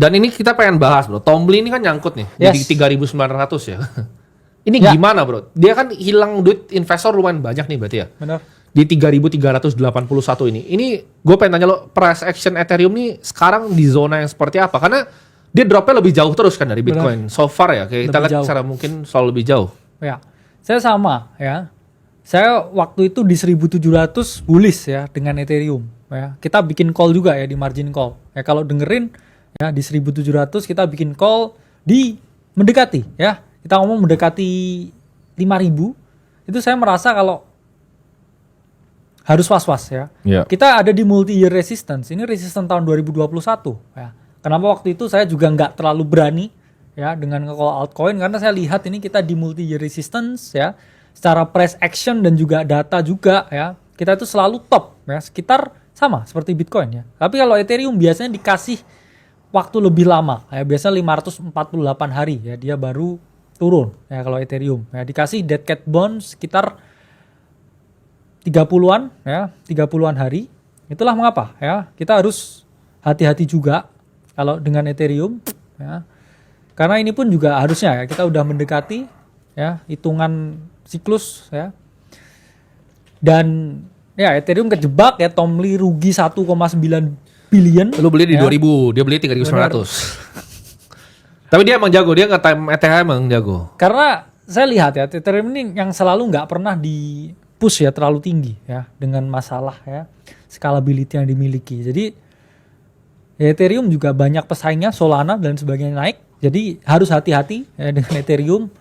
Dan ini kita pengen bahas bro, Tomly ini kan nyangkut nih, Yes. jadi 3.900 ya. Ini Ya. gimana bro? Dia kan hilang duit investor lumayan banyak nih berarti ya. Benar. Di 3.381 ini. Ini gue pengen tanya lo, price action Ethereum nih sekarang di zona yang seperti apa? Karena dia dropnya lebih jauh terus kan dari Bitcoin. So far ya, kayak kita Lebih lihat jauh. secara mungkin selalu lebih jauh. Ya, saya sama ya. Saya waktu itu di 1.700 bullish ya dengan Ethereum. Ya, kita bikin call juga ya di margin call. Ya kalau dengerin ya di 1.700 kita bikin call di mendekati ya. Kita ngomong mendekati 5.000. Itu saya merasa kalau harus was-was ya. Iya. Kita ada di multi-year resistance. Ini resistance tahun 2021 ya. Kenapa waktu itu saya juga nggak terlalu berani ya dengan nge-call altcoin karena saya lihat ini kita di multi-year resistance ya. Secara price action dan juga data juga ya. Kita itu selalu top ya, sekitar sama seperti Bitcoin ya. Tapi kalau Ethereum biasanya dikasih waktu lebih lama ya, biasanya 548 hari ya dia baru turun ya kalau Ethereum ya, dikasih dead cat bond sekitar 30-an ya, 30-an hari. Itulah mengapa ya kita harus hati-hati juga kalau dengan Ethereum ya. Karena ini pun juga harusnya ya kita udah mendekati ya hitungan siklus ya. Dan ya Ethereum kejebak ya, Tomly rugi 1,9 billion. Lu beli di ya. 2.000, dia beli 3.900. Tapi dia emang jago, dia nge-time ETH emang jago. Karena saya lihat ya Ethereum ini yang selalu nggak pernah di push ya terlalu tinggi ya dengan masalah ya scalability yang dimiliki. Jadi ya, Ethereum juga banyak pesaingnya, Solana dan sebagainya naik. Jadi harus hati-hati ya dengan Ethereum.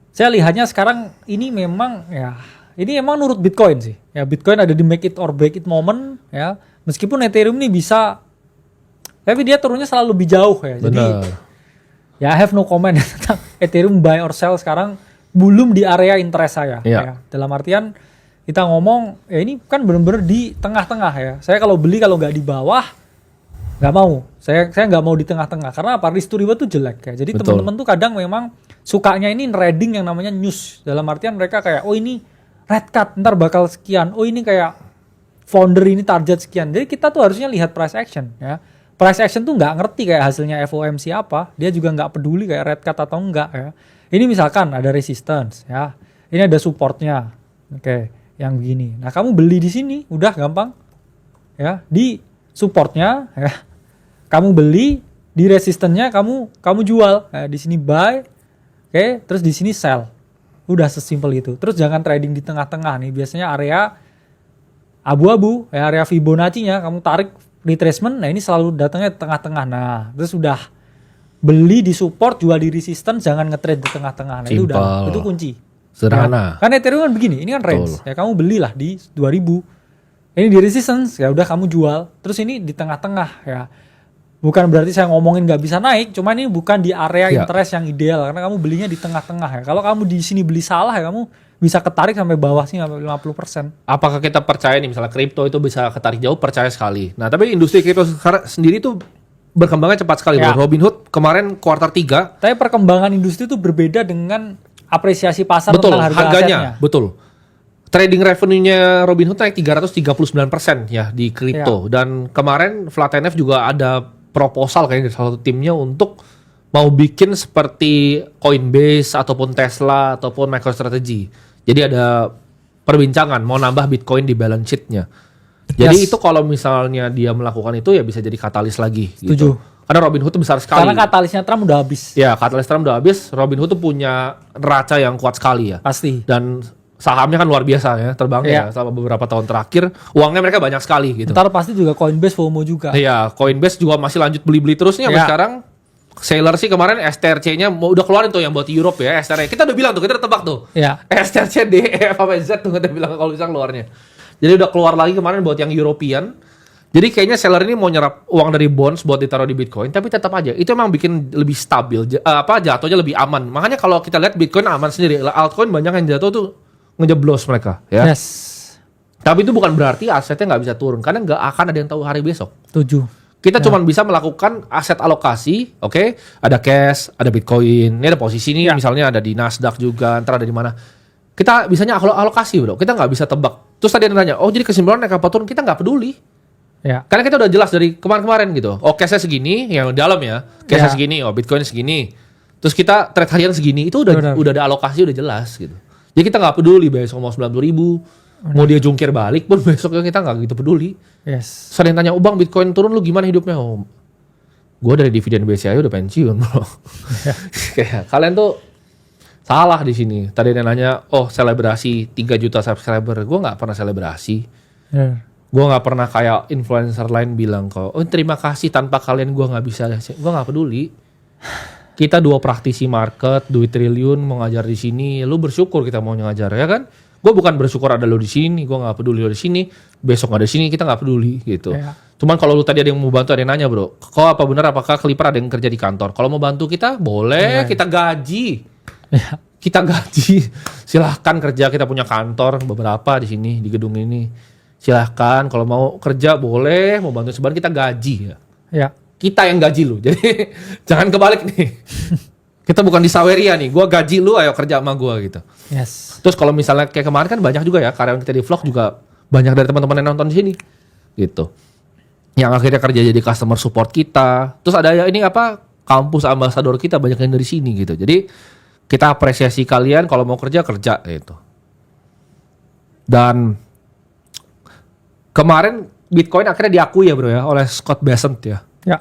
Saya lihatnya sekarang ini memang ya ini emang nurut Bitcoin sih. Ya Bitcoin ada di make it or break it moment ya. Meskipun Ethereum ini bisa, tapi dia turunnya selalu lebih jauh ya. Jadi ya I have no comment tentang Ethereum buy or sell sekarang belum di area interest saya. Iya. Ya. Dalam artian kita ngomong ya ini kan benar-benar di tengah-tengah ya. Saya kalau beli kalau nggak di bawah nggak mau. Saya nggak mau di tengah-tengah karena apa? Risk to reward tuh jelek ya. Jadi Betul. teman-teman tuh kadang memang sukanya ini trading yang namanya news. Dalam artian mereka kayak oh ini red cut ntar bakal sekian. Oh ini kayak founder ini target sekian. Jadi kita tuh harusnya lihat price action ya. Price action tuh nggak ngerti kayak hasilnya FOMC apa. Dia juga nggak peduli kayak red cut atau enggak ya. Ini misalkan ada resistance ya. Ini ada supportnya. Oke, yang begini. Nah kamu beli di sini udah gampang ya. Di supportnya ya. Kamu beli di resistance-nya kamu jual. Di sini buy. Oke, terus di sini sell. Udah sesimpel itu. Terus jangan trading di tengah-tengah nih. Biasanya area abu-abu, ya, area Fibonacci-nya kamu tarik retracement. Nah, ini selalu datangnya di tengah-tengah. Nah, terus udah beli di support, jual di resistance, jangan nge-trade di tengah-tengah. Nah, itu udah itu kunci. Sederhana. Ya. Karena Ethereum kan begini, ini kan range. Ya kamu belilah di 2000. Ini di resistance, ya udah kamu jual. Terus ini di tengah-tengah ya. Bukan berarti saya ngomongin nggak bisa naik, cuma ini bukan di area interest yang ideal karena kamu belinya di tengah-tengah ya. Kalau kamu di sini beli salah ya kamu bisa ketarik sampai bawah sih sampai 50%. Apakah kita percaya nih misalnya kripto itu bisa ketarik jauh? Percaya sekali. Nah, tapi industri kripto sendiri tuh berkembangnya cepat sekali. Ya. Robinhood kemarin kuartal 3. Tapi perkembangan industri itu berbeda dengan apresiasi pasar Betul, tentang harga harganya. asetnya. Betul. Trading revenue-nya Robinhood naik 339% ya di kripto. Dan kemarin Flatnf juga ada proposal kayaknya dari salah satu timnya untuk mau bikin seperti Coinbase ataupun Tesla ataupun MicroStrategy. Jadi ada perbincangan mau nambah Bitcoin di balance sheet-nya. Jadi itu kalau misalnya dia melakukan itu ya bisa jadi katalis lagi. Setuju. Gitu. Karena Robinhood itu besar sekali. Karena katalisnya Trump udah habis. Ya, katalis Trump udah habis. Robinhood tuh punya neraca yang kuat sekali ya. Pasti. Dan sahamnya kan luar biasa ya terbangnya ya, selama beberapa tahun terakhir uangnya mereka banyak sekali gitu. Ntar pasti juga Coinbase FOMO juga. Iya, Coinbase juga masih lanjut beli-beli terus nih sampai sekarang. Sailor sih kemarin STRC-nya udah keluarin tuh yang buat Europe ya, STRC. Kita udah bilang tuh, kita udah tebak tuh. Iya. STRC D, E, F, Z tuh kita bilang kalau bisa keluarnya. Jadi udah keluar lagi kemarin buat yang European. Jadi kayaknya seller ini mau nyerap uang dari bonds buat ditaruh di Bitcoin, tapi tetap aja itu emang bikin lebih stabil, jatuhnya lebih aman. Makanya kalau kita lihat Bitcoin aman sendiri, altcoin banyak yang jatuh tuh ngejeblos mereka ya. Yes. Tapi itu bukan berarti asetnya nggak bisa turun karena nggak akan ada yang tahu hari besok. Setuju. Kita cuma bisa melakukan aset alokasi, oke? Ada cash, ada Bitcoin, ini ada posisi nih, misalnya ada di Nasdaq juga, ntar ada di mana. Kita bisanya alokasi bro, kita nggak bisa tebak. Terus tadi ada yang nanya, oh jadi kesimpulan naik apa turun, kita nggak peduli. Ya. Karena kita udah jelas dari kemarin-kemarin gitu. Oh, case-nya segini, yang dalam ya. Case-nya Ya. segini, oh Bitcoin segini. Terus kita trade harian segini, itu Benar. udah ada alokasi, udah jelas gitu. Jadi kita nggak peduli besok mau 90.000, mau dia jungkir balik pun besoknya kita nggak gitu peduli. Yes. Sering tanya, oh bang Bitcoin turun lu gimana hidupnya? Oh, gue dari dividen BCA udah pensiun bro. Kayak kalian tuh salah di sini. Tadi dia nanya, oh selebrasi 3 juta subscriber. Gue nggak pernah selebrasi. Ya. Gue nggak pernah kayak influencer lain bilang kok, oh terima kasih tanpa kalian gue nggak bisa. Gue nggak peduli. Kita 2 praktisi market, duit triliun mau ngajar di sini. Lu bersyukur kita mau ngajar ya kan? Gue bukan bersyukur ada lu di sini. Gue nggak peduli lu di sini. Besok nggak ada di sini kita nggak peduli gitu. Ya. Cuman kalau lu tadi ada yang mau bantu, ada yang nanya bro, kok apa benar apakah Clipper ada yang kerja di kantor? Kalau mau bantu kita boleh, kita gaji. Ya. Kita gaji. Silahkan kerja, kita punya kantor beberapa di sini di gedung ini. Silahkan kalau mau kerja boleh, mau bantu sebenarnya kita gaji ya. Ya. Kita yang gaji lu. Jadi jangan kebalik nih. Kita bukan di Saweria nih. Gua gaji lu, ayo kerja sama gua gitu. Yes. Terus kalau misalnya kayak kemarin kan banyak juga ya karyawan kita di vlog juga banyak dari teman-teman yang nonton di sini. Gitu. Yang akhirnya kerja jadi customer support kita. Terus ada ya ini apa? Kampus ambasador kita banyak yang dari sini gitu. Jadi kita apresiasi kalian kalau mau kerja gitu. Dan kemarin Bitcoin akhirnya diakui ya bro ya oleh Scott Bessent ya. Ya.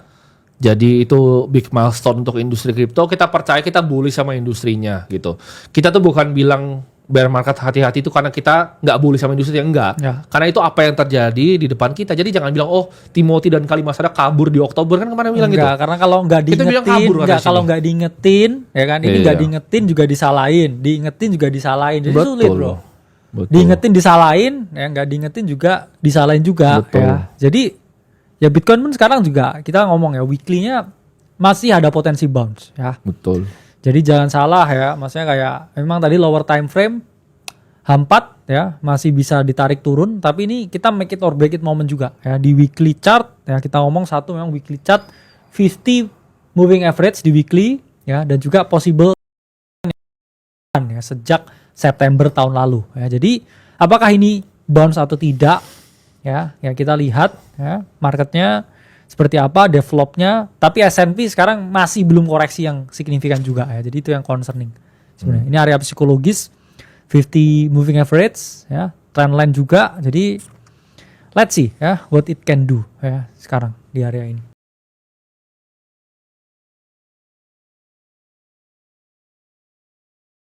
Jadi itu big milestone untuk industri kripto. Kita percaya, kita bullish sama industrinya gitu. Kita tuh bukan bilang bear market hati-hati itu karena kita nggak bullish sama industri, enggak. Ya. Karena itu apa yang terjadi di depan kita. Jadi jangan bilang oh Timothy dan Kalimasada kabur di Oktober, kan kemarin bilang gitu. Enggak, karena kalau nggak Kita bilang diingetin, kabur enggak, katanya kalau sini. nggak diingetin, ya kan, ini Iya. nggak diingetin juga disalahin, diingetin juga disalahin, jadi sulit bro. Betul. Diingetin disalahin, ya nggak diingetin juga disalahin juga, Betul. ya. Jadi ya Bitcoin pun sekarang juga kita ngomong ya weekly-nya masih ada potensi bounce, ya. Betul. Jadi jangan salah ya, maksudnya kayak memang tadi lower time frame H4 ya masih bisa ditarik turun, tapi ini kita make it or break it moment juga ya di weekly chart ya, kita ngomong satu memang weekly chart 50 moving average di weekly ya, dan juga possible ya sejak September tahun lalu ya. Jadi apakah ini bounce atau tidak ya, ya kita lihat ya marketnya seperti apa developnya, tapi S&P sekarang masih belum koreksi yang signifikan juga ya, jadi itu yang concerning sebenarnya. Ini area psikologis 50 moving average ya, trendline juga, jadi let's see ya what it can do ya sekarang di area ini.